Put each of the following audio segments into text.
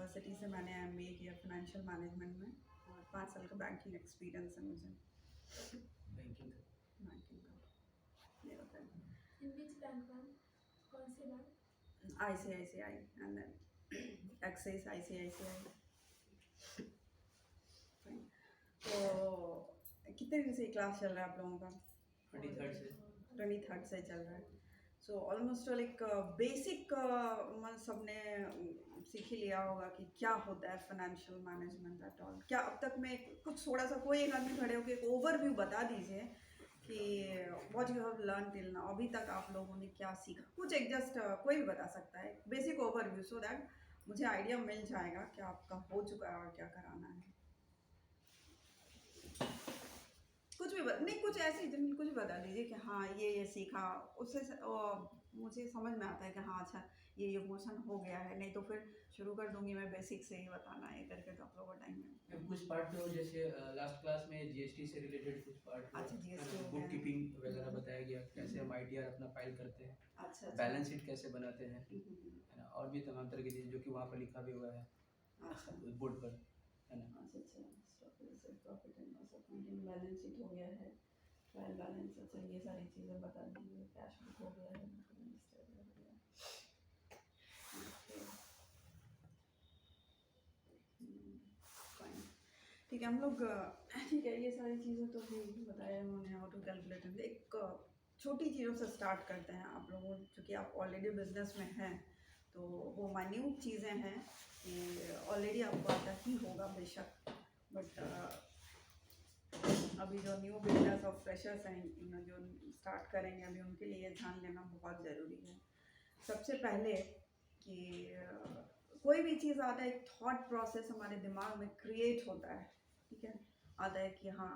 University से मैंने MBA किया फाइनेंशियल मैनेजमेंट में, और 5 साल का बैंकिंग एक्सपीरियंस है मुझे। बैंकिंग बैंकिंग का ये होता है। In which bank, ma'am? कौन सी bank? ICICI and then Axis ICICI। तो कितने दिन से क्लास चल रहा है आप लोगों का? 23rd से 23rd से चल रहा है। सो ऑलमोस्ट लाइक बेसिक सबने सीख ही लिया होगा कि क्या होता है फाइनेंशियल मैनेजमेंट एट ऑल। क्या अब तक में कुछ थोड़ा सा कोई एक आदमी खड़े होकर एक ओवरव्यू बता दीजिए कि what you have learn till now, अभी तक आप लोगों ने क्या सीखा, कुछ एक जस्ट कोई भी बता सकता है बेसिक ओवरव्यू, सो दैट मुझे आइडिया मिल जाएगा कि आपका हो चुका है और क्या कराना है। कुछ भी नहीं, कुछ ऐसी कुछ भी बता दीजिए कि हाँ ये सीखा, उससे मुझे समझ में आता है कि हाँ अच्छा ये मोशन हो गया है। नहीं तो फिर शुरू कर दूंगी मैं बेसिक से ही बताना है करके, तो आप लोगों को टाइम में कुछ पार्ट तो जैसे लास्ट क्लास में जीएसटी से रिलेटेड कुछ पार्ट अच्छा GST हो बुक गया। कीपिंग वगैरह बताया गया, कैसे हम आईटीआर अपना फाइल करते हैं, अच्छा बैलेंस शीट कैसे बनाते हैं, हम्म, है ना, और भी तमाम तरह की चीज़ें जो कि वहाँ पर लिखा भी हुआ है अच्छा बोर्ड पर, है ना। अच्छा profit and loss accounting, balance sheet हो गया है, ट्रायल बैलेंस, अच्छा ये सारी चीज़ें बता दीजिए, कैश बुक हो गया है, स्टेटमेंट हो गया। ओके फाइन, ठीक है हम लोग ठीक है ये सारी चीज़ें तो भी बताया उन्होंने, हाउ टू कैलकुलेट। एक छोटी चीज़ों से स्टार्ट करते हैं। आप लोगों चूँकि आप ऑलरेडी बिजनेस में हैं तो वो माइन्यूट चीज़ें हैं कि ऑलरेडी आपको आता ही होगा बेशक, बट अभी जो न्यू बिजनेस और फ्रेशर्स हैं जो स्टार्ट करेंगे अभी, उनके लिए ध्यान देना बहुत ज़रूरी है। सबसे पहले कि कोई भी चीज़ आता है एक थॉट प्रोसेस हमारे दिमाग में क्रिएट होता है, ठीक है, आता है कि हाँ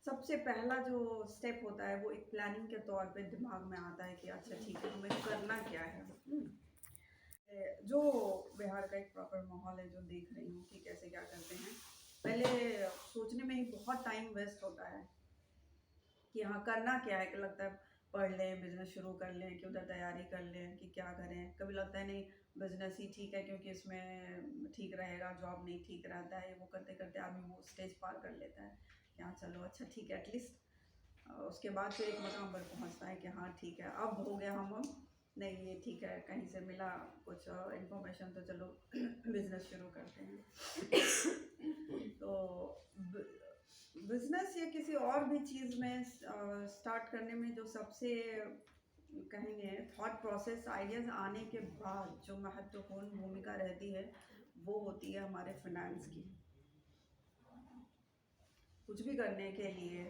सबसे पहला जो स्टेप होता है वो एक प्लानिंग के तौर पे दिमाग में आता है कि अच्छा ठीक है हमें करना क्या है। जो बिहार का एक प्रॉपर माहौल है जो देख रही हूँ कि कैसे क्या करते हैं, पहले सोचने में ही बहुत टाइम वेस्ट होता है कि हाँ करना क्या है, कि लगता है पढ़ लें, बिजनेस शुरू कर लें, कि उधर तैयारी कर लें कि क्या करें। कभी लगता है नहीं बिजनेस ही ठीक है क्योंकि इसमें ठीक रहेगा, जॉब नहीं ठीक रहता है। वो करते करते आदमी वो स्टेज पार कर लेता है कि हाँ चलो अच्छा ठीक है एटलीस्ट। उसके बाद फिर एक मकाम पर पहुँचता है कि हाँ ठीक है अब हो गया, हम नहीं ये ठीक है, कहीं से मिला कुछ इन्फॉर्मेशन तो चलो बिजनेस शुरू करते हैं। तो बिजनेस या किसी और भी चीज़ में स्टार्ट करने में जो सबसे कहेंगे थॉट प्रोसेस आइडियाज आने के बाद जो महत्वपूर्ण भूमिका रहती है वो होती है हमारे फाइनेंस की। कुछ भी करने के लिए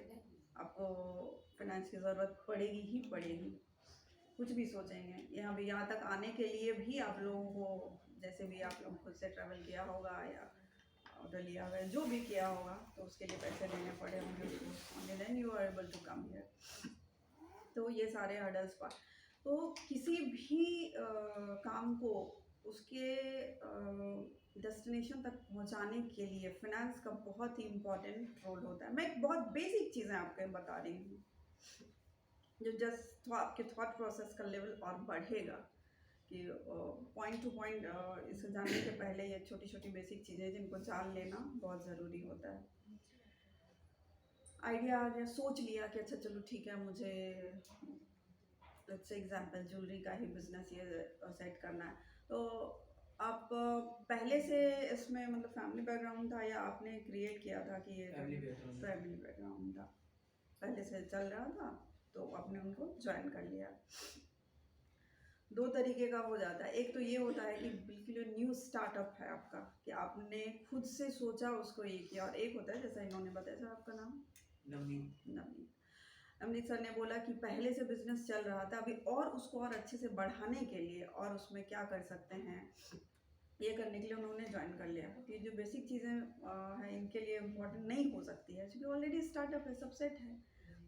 आपको फाइनेंस की ज़रूरत पड़ेगी ही पड़ेगी। कुछ भी सोचेंगे यहाँ तक आने के लिए भी आप लोगों को, जैसे भी आप लोग खुद से ट्रैवल किया होगा या ऑर्डर लिया होगा, जो भी किया होगा, तो उसके लिए पैसे देने पड़े होंगे उसको, then you are able to come here. तो ये सारे हर्डल्स पर, तो किसी भी काम को उसके डेस्टिनेशन तक पहुंचाने के लिए फाइनेंस का बहुत ही इम्पोर्टेंट रोल होता है। मैं एक बहुत बेसिक चीज़ें आपको बता रही हूँ जो जस्ट तो आपके थॉट प्रोसेस का लेवल और बढ़ेगा कि पॉइंट टू पॉइंट इसे जानने के पहले ये छोटी छोटी बेसिक चीज़ें जिनको जान लेना बहुत ज़रूरी होता है। आइडिया आ गया, सोच लिया कि अच्छा चलो ठीक है मुझे लेट्स से एग्जांपल ज्वेलरी का ही बिजनेस ये सेट करना है, तो आप पहले से इसमें मतलब फैमिली बैकग्राउंड था या आपने क्रिएट किया था कि ये फैमिली बैकग्राउंड था, पहले से चल रहा था तो आपने उनको ज्वाइन कर लिया। दो तरीके का हो जाता है, एक तो ये होता है कि बिल्कुल न्यू स्टार्टअप है आपका कि आपने खुद से सोचा उसको ये किया, और एक होता है जैसा इन्होंने बताया, सर आपका नाम नवनीत नवनीत सर ने बोला कि पहले से बिजनेस चल रहा था अभी और उसको और अच्छे से बढ़ाने के लिए और उसमें क्या कर सकते हैं ये करने के लिए उन्होंने ज्वाइन कर लिया। ये जो बेसिक चीज़ें हैं इनके लिए इम्पोर्टेंट नहीं हो सकती है क्योंकि ऑलरेडी स्टार्टअप है, सब सेट है।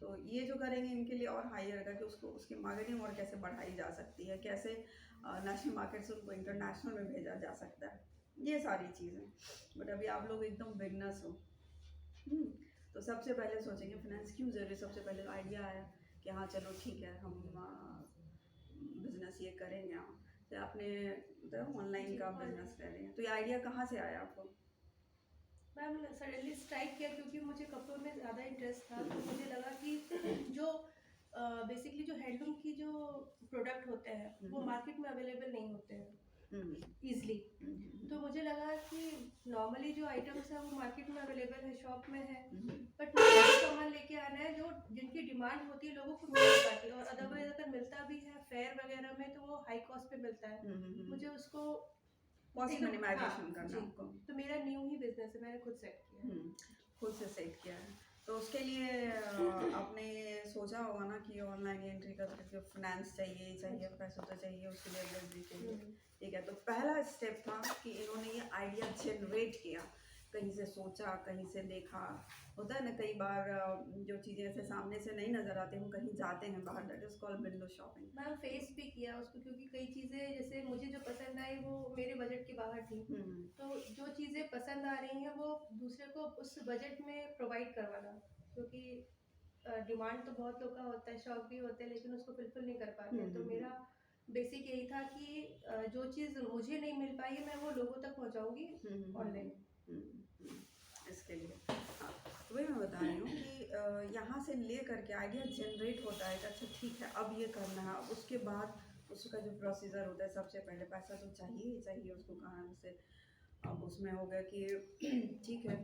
तो ये जो करेंगे इनके लिए और हाई रहेगा कि उसको उसकी मार्केटिंग और कैसे बढ़ाई जा सकती है, कैसे नेशनल मार्केट से उनको इंटरनेशनल में भेजा जा सकता है, ये सारी चीज़ें। बट अभी आप लोग एकदम बिगनर्स हो, तो सबसे पहले सोचेंगे फाइनेंस क्यों ज़रूरी। सबसे पहले आइडिया आया कि हाँ चलो ठीक है हम बिज़नेस ये करेंगे। तो आपने मतलब ऑनलाइन का बिजनेस कर रही हैं, तो ये आइडिया कहाँ से आया आपको? मैम सडनली स्ट्राइक किया क्योंकि मुझे कपड़ों में ज़्यादा इंटरेस्ट था, तो मुझे लगा कि जो बेसिकली जो हैंडलूम की जो प्रोडक्ट होते हैं वो मार्केट में अवेलेबल नहीं होते हैं ईजिली। तो मुझे लगा कि नॉर्मली जो आइटम्स है वो मार्केट में अवेलेबल है, शॉप में है, बट मुझे ऐसा सामान लेके आना है जो जिनकी डिमांड होती है लोगों को मिल नहीं पाती, और अदरवाइज अगर मिलता भी है फेयर वगैरह में तो वो हाई कॉस्ट पे मिलता है। मुझे उसको कॉस्ट एकदम- मिनिमाइजेशन हाँ, करना जी। आपको। तो मेरा न्यू ही बिजनेस है, मैंने खुद सेट किया है। खुद से सेट किया है, तो उसके लिए आपने सोचा होगा ना कि ऑनलाइन एंट्री का फाइनेंस चाहिए ही चाहिए, पैसे तो चाहिए, उसके लिए एवरेज भी चाहिए। ठीक है, तो पहला स्टेप था कि इन्होंने ये आइडिया जनरेट किया, कहीं से सोचा, कहीं से देखा। होता है ना कई बार जो चीज़ें ऐसे सामने से नहीं नज़र आती, हम कहीं जाते हैं बाहर, that is called window shopping. Ma'am face भी किया उसको, क्योंकि कई चीज़ें जैसे मुझे जो पसंद आई वो मेरे बजट के बाहर थी, तो जो चीज़ें पसंद आ रही हैं वो दूसरे को उस बजट में प्रोवाइड करवाना, क्योंकि डिमांड तो बहुत लोग का होता है, शौक भी होते हैं, लेकिन उसको फुलफिल नहीं कर पाते। तो मेरा बेसिक यही था कि जो चीज़ मुझे नहीं मिल पाई है मैं वो लोगों तक पहुंचाऊंगी ऑनलाइन। इसके लिए हाँ, तो वही मैं बता रही हूँ कि यहाँ से ले करके आइडिया जनरेट होता है कि अच्छा ठीक है अब ये करना है, अब उसके बाद उसका जो प्रोसीजर होता है, सबसे पहले पैसा तो चाहिए ही चाहिए उसको कहाँ से। अब उसमें हो गया कि ठीक है,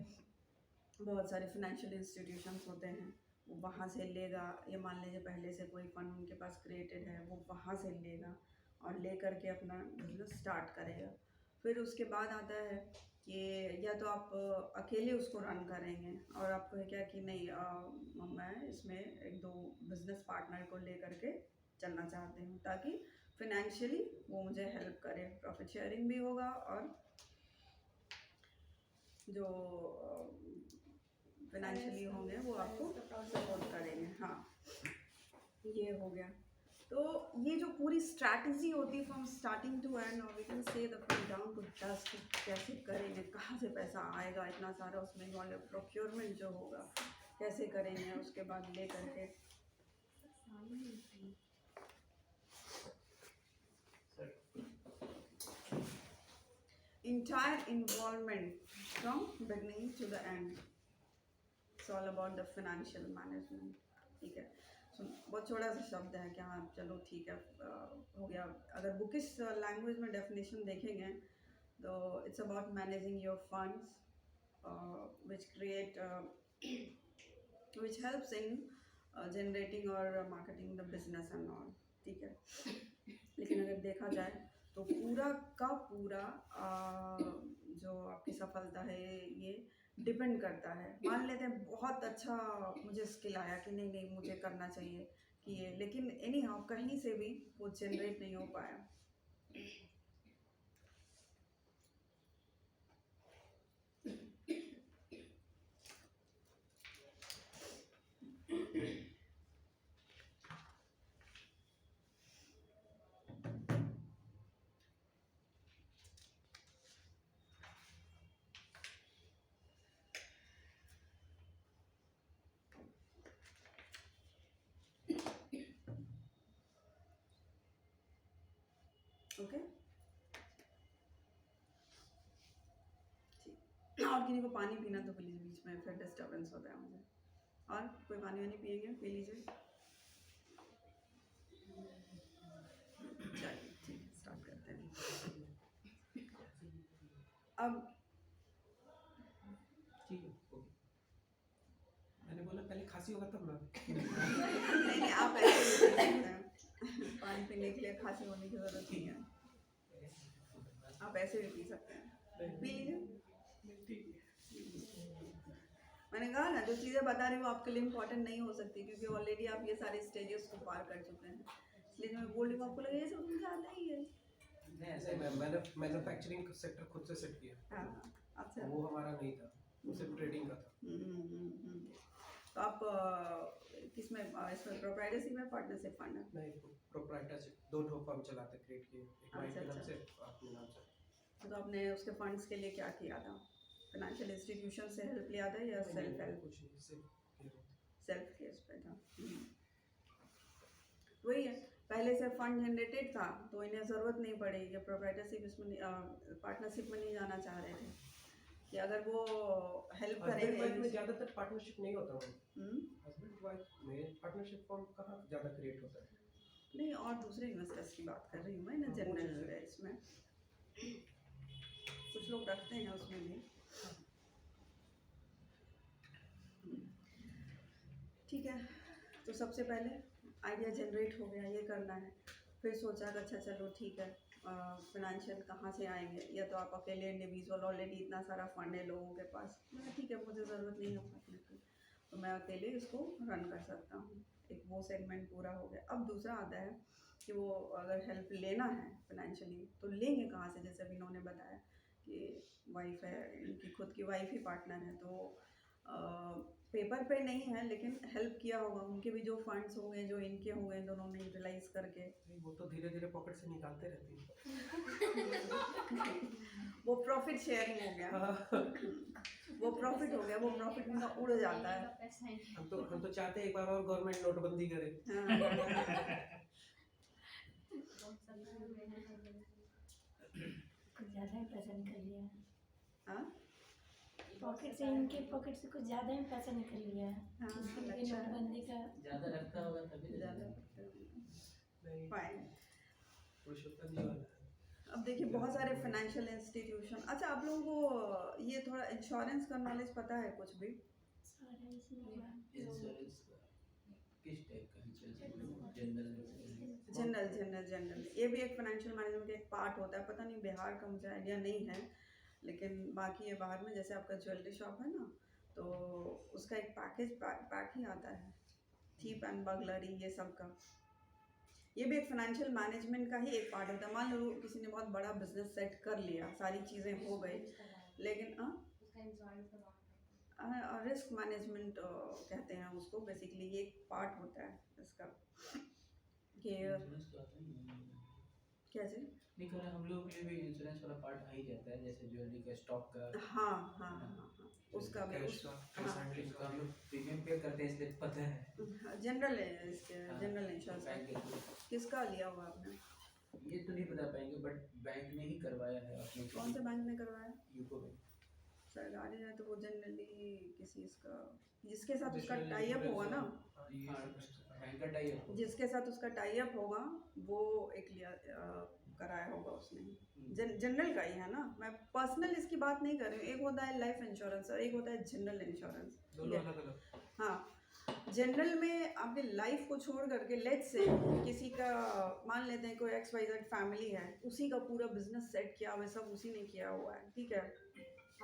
बहुत सारे फाइनेंशियल इंस्टीट्यूशंस होते हैं, वो वहाँ से लेगा, ये मान लीजिए पहले से कोई फंड उनके पास क्रिएटेड है, वो वहाँ से लेगा और ले करके अपना बिजनेस स्टार्ट करेगा। फिर उसके बाद आता है कि या तो आप अकेले उसको रन करेंगे, और आपको है क्या कि नहीं मैं इसमें एक दो बिजनेस पार्टनर को ले करके चलना चाहती हूँ, ताकि फिनेंशियली वो मुझे हेल्प करे, प्रॉफिट शेयरिंग भी होगा और जो फाइनेंशियली होंगे वो आपको सपोर्ट करेंगे। हाँ, ये हो गया। तो ये जो पूरी स्ट्रैटेजी होती है from starting to end, we can say the from down to dust, कैसे करेंगे, कहाँ से पैसा आएगा इतना सारा, उसमें इन्वॉल्व प्रोक्योरमेंट जो होगा कैसे करेंगे, उसके बाद ले करके entire involvement from beginning to the end. It's all about the financial management. ठीक है, so, बहुत छोटा सा शब्द है कि हाँ चलो ठीक है हो गया। अगर बुकिश लैंग्वेज में डेफिनेशन देखेंगे तो it's about managing your funds which create which helps in generating or marketing the business and all। ठीक है, लेकिन अगर देखा जाए तो पूरा का पूरा जो आपकी सफलता है ये डिपेंड करता है। मान लेते हैं बहुत अच्छा मुझे स्किल आया कि नहीं नहीं मुझे करना चाहिए कि ये, लेकिन एनी हाउ कहीं से भी वो जनरेट नहीं हो पाया। ओके, और किसी को पानी पीना तो प्लीज बीच में, फिर डिस्टर्बेंस होता है मुझे। और कोई पानी वानी पिएंगे, पी लीजिए। चलिए ठीक है, स्टार्ट करते हैं अब। ठीक है, ओके। मैंने बोला पहले खांसी होगा तब ना। नहीं नहीं, आप ऐसे भी पी सकते हैं, पानी पीने के लिए खांसी होने की जरूरत नहीं है, आप ऐसे भी पी सकते हैं, पी लीजिए। मैंने कहा ना जो चीज़ें बता रही हूँ आपके लिए इम्पोर्टेंट नहीं हो सकती, क्योंकि ऑलरेडी आप ये सारे स्टेजेस को पार कर चुके हैं, इसलिए जो मैं बोल रही हूँ आपको लगे ये सब मुझे आता ही है। नहीं ऐसे मैंने मैन्युफैक्चरिंग सेक्टर खुद से सेट किया। हाँ, अच्छा, वो हमारा नहीं था, वो सिर्फ ट्रेडिंग का था। तो आप किसमें इसमें प्रोप्राइटरशिप में पार्टनरशिप फंड है? नहीं, प्रोप्राइटरशिप, दो ठो फर्म चलाते क्रिएट किए, एक माइंड के नाम अच्छा। से, अपने नाम से। तो आपने उसके फंड्स के लिए क्या किया था? फाइनेंशियल इंस्टीट्यूशन से हेल्प लिया था या सेल्फ हेल्प? कुछ नहीं, सिर्फ सेल्फ केस पे था। वही है पहले से फंड जनरेटेड था तो इन्हें ज़रूरत नहीं पड़ी कि प्रोप्राइटरशिप इसमें पार्टनरशिप में नहीं जाना चाह रहे थे कि अगर वो हेल्प हस्बैंड वाइफ में करेंगे। ज्यादातर पार्टनरशिप नहीं होता है। हम्म, हस्बैंड वाइफ में पार्टनरशिप फॉर्म कहाँ ज्यादा क्रिएट होता है? नहीं, और दूसरे इन्वेस्टर्स की बात कर रही हूँ मैं ना, हाँ, वो जनरल चीज़ है। इसमें कुछ लोग रखते हैं उसमें भी। ठीक है, तो सबसे पहले आइडिया जनरेट हो गया, ये करना है। फिर सोचा कि अच्छा चलो ठीक है, फिनेंशियल कहाँ से आएंगे, या तो आप अकेले इंडिविजुअल, ऑलरेडी इतना सारा फंड है लोगों के पास, मैं ठीक है मुझे ज़रूरत नहीं है पार्टनर की, तो मैं अकेले इसको रन कर सकता हूँ। एक वो सेगमेंट पूरा हो गया। अब दूसरा आता है कि वो अगर हेल्प लेना है फिनेंशियली तो लेंगे कहाँ से। जैसे अभी इन्होंने बताया कि वाइफ है, इनकी खुद की वाइफ ही पार्टनर है, तो पेपर पे नहीं है लेकिन हेल्प किया होगा, उनके भी जो फंड्स होंगे जो इनके होंगे, दोनों ने यूटिलाइज करके। नहीं, वो तो धीरे धीरे पॉकेट से निकालते रहते हैं। वो प्रॉफिट शेयरिंग हो गया, वो प्रॉफिट हो गया, वो प्रॉफिट उनका उड़ जाता है। हम तो चाहते हैं एक बार और गवर्नमेंट नोटबंदी करे। हाँ, कुछ ज़्यादा ही पसंद कर लिया। हाँ, पॉकेट से, इनके पॉकेट से कुछ ज़्यादा ही पैसा निकल लिया। हाँ, इसके लिए अच्छा है। नोटबंदी का ज़्यादा रखता होगा तभी तो ज़्यादा नहीं, फाइन। पुरुषोत्तम जी वाला है। अब देखिए बहुत सारे फाइनेंशियल इंस्टीट्यूशन। अच्छा, आप लोगों को ये थोड़ा इंश्योरेंस का नॉलेज पता है कुछ भी? सारे इसमें इंश्योरेंस किस टाइप का इंश्योरेंस? जनरल जनरल ये भी एक फाइनेंशियल मैनेजमेंट का एक पार्ट होता है। पता नहीं बिहार का मुझे आइडिया नहीं है, लेकिन बाकी ये बाहर में जैसे आपका ज्वेलरी शॉप है ना, तो उसका एक पैक ही आता है, थीप एंड बगलरी ये सब का। ये भी एक फाइनेंशियल मैनेजमेंट का ही एक पार्ट होता है। मान लो किसी ने बहुत बड़ा बिजनेस सेट कर लिया, सारी चीज़ें हो गई, लेकिन रिस्क मैनेजमेंट कहते हैं उसको। बेसिकली ये एक पार्ट होता है इसका कि इंश्योरेंस तो आता ही नहीं। क्या जी। नहीं कर हम लोग के लिए भी इंश्योरेंस वाला पार्ट आ ही जाता है, जैसे ज्वेलरी का, स्टॉक का। हाँ हाँ हाँ हाँ, उसका भी कैश का, कैश हाँ। हैंडलिंग उसका का। हम लोग प्रीमियम पे करते हैं इसलिए पता है। जनरल है इसके, हाँ, जनरल इंश्योरेंस बैंक के थ्रू। किसका लिया हुआ आपने? ये तो नहीं बता पाएंगे, बट बैंक ने ही करवाया है अपने। कौन से बैंक ने करवाया? UCO bank. सरकारी है तो वो जनरली किसी इसका, जिसके साथ उसका Additional टाई अप होगा ना, हाँ, बैंक का टाई अप। जिसके साथ उसका टाई अप होगा वो एक लिया कराया होगा उसने। जनरल का ही है ना, मैं पर्सनल इसकी बात नहीं कर रही हूँ। एक होता है लाइफ इंश्योरेंस और एक होता है जनरल इंश्योरेंस। दोनों अलग अलग। हाँ, जनरल में आपने लाइफ को छोड़ करके, लेट्स से किसी का मान लेते हैं कोई XYZ फैमिली है, उसी का पूरा बिजनेस सेट किया हुआ है, सब उसी ने किया हुआ है, ठीक है,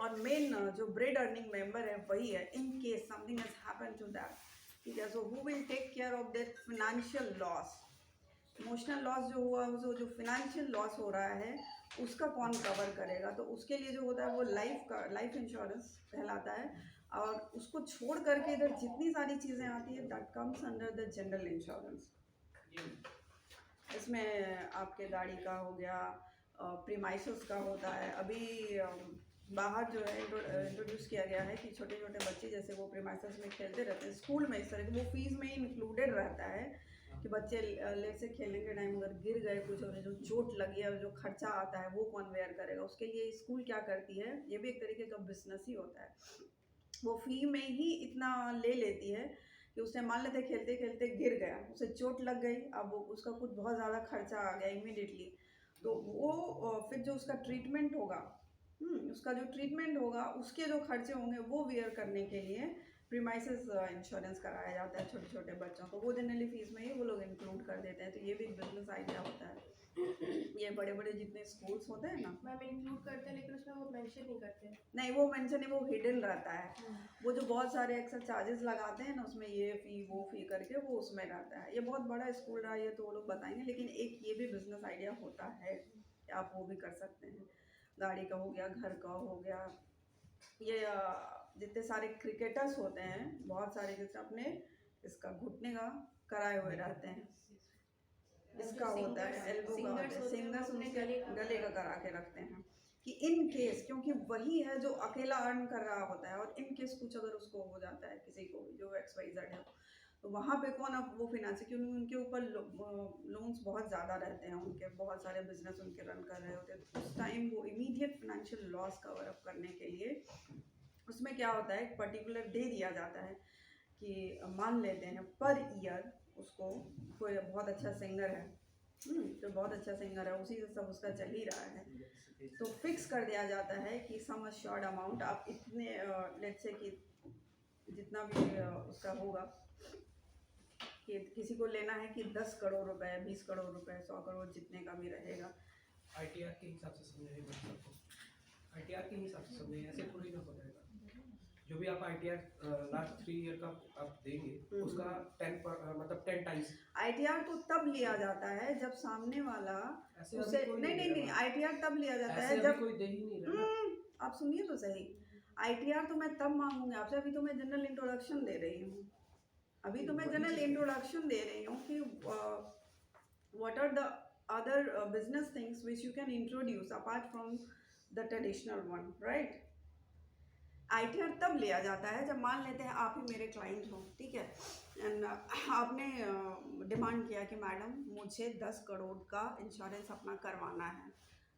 और मेन जो ब्रेड अर्निंग मेंबर है वही है। In case something has happened to that, ठीक है, so who will take care of that financial loss, emotional loss जो हुआ, जो फाइनेंशियल लॉस हो रहा है उसका कौन कवर करेगा? तो उसके लिए जो होता है वो लाइफ इंश्योरेंस कहलाता है। और उसको छोड़ करके इधर जितनी सारी चीज़ें आती है that comes under the general insurance. इसमें आपके गाड़ी का हो गया, प्रीमाइसेस का होता है। अभी बाहर जो है इंट्रोड्यूस किया गया है कि छोटे छोटे बच्चे जैसे वो प्रीमाइसेस में खेलते रहते हैं स्कूल में, इस तरह की वो फीस में ही इंक्लूडेड रहता है कि बच्चे लेट से खेलने के टाइम अगर गिर गए कुछ और जो चोट लगी है, जो खर्चा आता है वो कौन बेयर करेगा? उसके लिए स्कूल क्या करती है, ये भी एक तरीके का बिजनेस ही होता है। वो फी में ही इतना ले लेती है कि उसने मान लेते खेलते खेलते गिर गया, उसे चोट लग गई, अब वो उसका कुछ बहुत ज़्यादा खर्चा आ गया इमीडिएटली, तो वो फिर जो उसका ट्रीटमेंट होगा, उसका जो ट्रीटमेंट होगा उसके जो खर्चे होंगे वो वेयर करने के लिए प्रीमाइसेस इंश्योरेंस कराया जाता है छोटे छोटे बच्चों को। वो जनरली फीस में ही वो लोग इंक्लूड कर देते हैं। तो ये भी एक बिजनेस आइडिया होता है। ये बड़े बड़े जितने स्कूल्स होते हैं ना, मैम इंक्लूड करते हैं लेकिन उसमें वो मेंशन नहीं करते हैं। नहीं वो मेंशन नहीं, वो हिडन रहता है। वो जो बहुत सारे एक्स्ट्रा चार्जेस लगाते हैं ना उसमें, ये फ़ी वो फ़ी करके वो उसमें रहता है। ये बहुत बड़ा स्कूल रहा है ये तो वो लोग बताएंगे, लेकिन एक ये भी बिजनेस आइडिया होता है कि आप वो भी कर सकते हैं। गाड़ी का हो गया, घर का हो गया, ये जितने सारे क्रिकेटर्स होते हैं बहुत सारे, जैसे अपने इसका घुटने का कराए हुए रहते हैं, इसका होता है एल्बो का होता है, सिंगर्स उनके गले का करा के रखते हैं कि इन केस, क्योंकि वही है जो अकेला अर्न कर रहा होता है और इन केस कुछ अगर उसको हो जाता है किसी को जो XYZ है, तो वहाँ पे कौन अब वो फिनांस, क्योंकि उनके ऊपर लोन्स बहुत ज़्यादा रहते हैं, उनके बहुत सारे बिजनेस उनके रन कर रहे होते हैं, तो उस टाइम वो immediate financial loss cover up करने के लिए उसमें क्या होता है, एक पर्टिकुलर डे दिया जाता है कि मान लेते हैं पर ईयर उसको कोई बहुत अच्छा सिंगर है, तो बहुत अच्छा सिंगर है, उसी से सब उसका चल ही रहा है, तो फिक्स कर दिया जाता है कि सम अश्योर्ड अमाउंट आप इतने लेट्स से कि जितना भी उसका होगा, कि किसी को लेना है कि 10 करोड़ रुपए, 20 करोड़ रुपए, 100 करोड़, जितने का भी रहेगा। ITR के हिसाब से समझे सबको, ITR के हिसाब से समझे, ऐसे थोड़ी ना हो जाएगा। जो भी आप ITR लास्ट 3 ईयर का आप देंगे उसका 10 टाइम्स। ITR तो तब लिया जाता है जब सामने वाला ऐसे उसे अभी कोई नहीं, ITR तब लिया जाता है ऐसे जब अभी कोई दे ही नहीं रहा। आप सुनिए तो सही, ITR तो मैं तब मांगूंगी आपसे, अभी तो मैं जनरल इंट्रोडक्शन दे रही हूँ, अभी तो मैं जनरल इंट्रोडक्शन दे रही हूँ कि what are the other business things which you can introduce apart from the traditional one, right? ITR तब लिया जाता है जब मान लेते हैं आप ही मेरे क्लाइंट हो, ठीक है, एंड आपने डिमांड किया कि मैडम मुझे 10 करोड़ का इंश्योरेंस अपना करवाना है।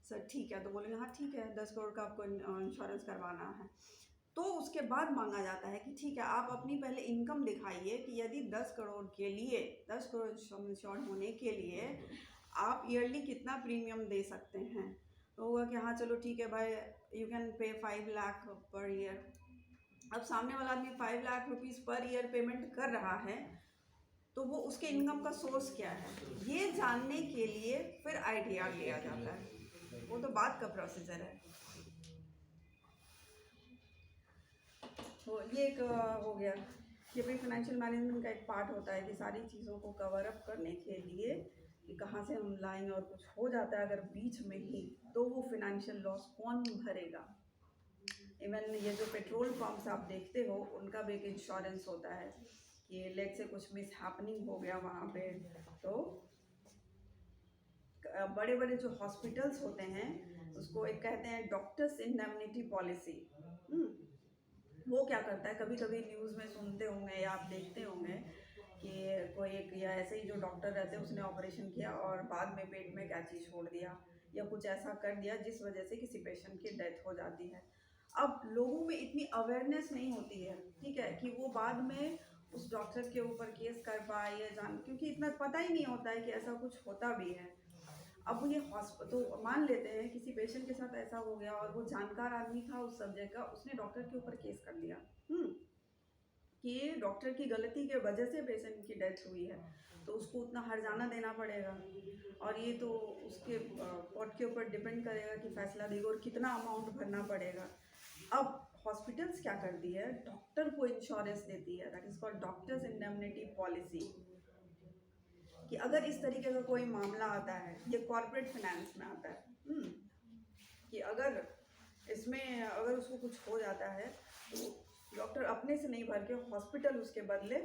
सर ठीक है, तो बोलेंगे हाँ ठीक है, 10 करोड़ का आपको इंश्योरेंस करवाना है, तो उसके बाद मांगा जाता है कि ठीक है आप अपनी पहले इनकम दिखाइए कि यदि 10 करोड़ के लिए, 10 करोड़ इंश्योर होने के लिए आप ईयरली कितना प्रीमियम दे सकते हैं, तो होगा कि हाँ चलो ठीक है भाई, you can pay 5 lakh per year. अब सामने वाला आदमी 5 lakh rupees per year payment कर रहा है, तो वो उसके इनकम का सोर्स क्या है, ये जानने के लिए फिर ITR लिया जाता है, वो तो बाद का प्रोसीजर है। तो ये एक हो गया, ये भी फाइनेंशियल मैनेजमेंट का एक पार्ट होता है कि सारी चीज़ों को कवर अप करने के लिए कि कहाँ से हम लाएंगे, और कुछ हो जाता है अगर बीच में ही, तो वो फिनेंशियल लॉस कौन भरेगा। इवन ये जो पेट्रोल पंप्स आप देखते हो उनका भी एक इंश्योरेंस होता है कि लेट से कुछ मिस हैपनिंग हो गया वहाँ पे, तो बड़े बड़े जो हॉस्पिटल्स होते हैं उसको एक कहते हैं डॉक्टर्स इंडेमनिटी पॉलिसी। वो क्या करता है, कभी कभी न्यूज़ में सुनते होंगे या आप देखते होंगे कि कोई एक या ऐसे ही जो डॉक्टर रहते हैं उसने ऑपरेशन किया और बाद में पेट में कैंची छोड़ दिया या कुछ ऐसा कर दिया जिस वजह से किसी पेशेंट की डेथ हो जाती है। अब लोगों में इतनी अवेयरनेस नहीं होती है, ठीक है, कि वो बाद में उस डॉक्टर के ऊपर केस कर पाए या जान, क्योंकि इतना पता ही नहीं होता है कि ऐसा कुछ होता भी है। अब ये तो मान लेते हैं किसी पेशेंट के साथ ऐसा हो गया और वो जानकार आदमी था उस सब्जेक्ट का, उसने डॉक्टर के ऊपर केस कर दिया कि डॉक्टर की गलती के वजह से पेशेंट की डेथ हुई है, तो उसको उतना हर्जाना देना पड़ेगा, और ये तो उसके कोर्ट के ऊपर डिपेंड करेगा कि फैसला देगा और कितना अमाउंट भरना पड़ेगा। अब हॉस्पिटल्स क्या करती है, डॉक्टर को इंश्योरेंस देती है, that is called doctors indemnity policy, कि अगर इस तरीके का कोई मामला आता है, ये कॉर्पोरेट फाइनेंस में आता है, कि अगर इसमें अगर उसको कुछ हो जाता है तो डॉक्टर अपने से नहीं भर के हॉस्पिटल उसके बदले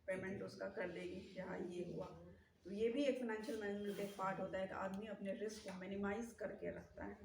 पेमेंट उसका कर देगी कि हाँ ये हुआ। तो ये भी एक फाइनेंशियल मैनेजमेंट का एक पार्ट होता है कि आदमी अपने रिस्क को मिनिमाइज करके रखता है।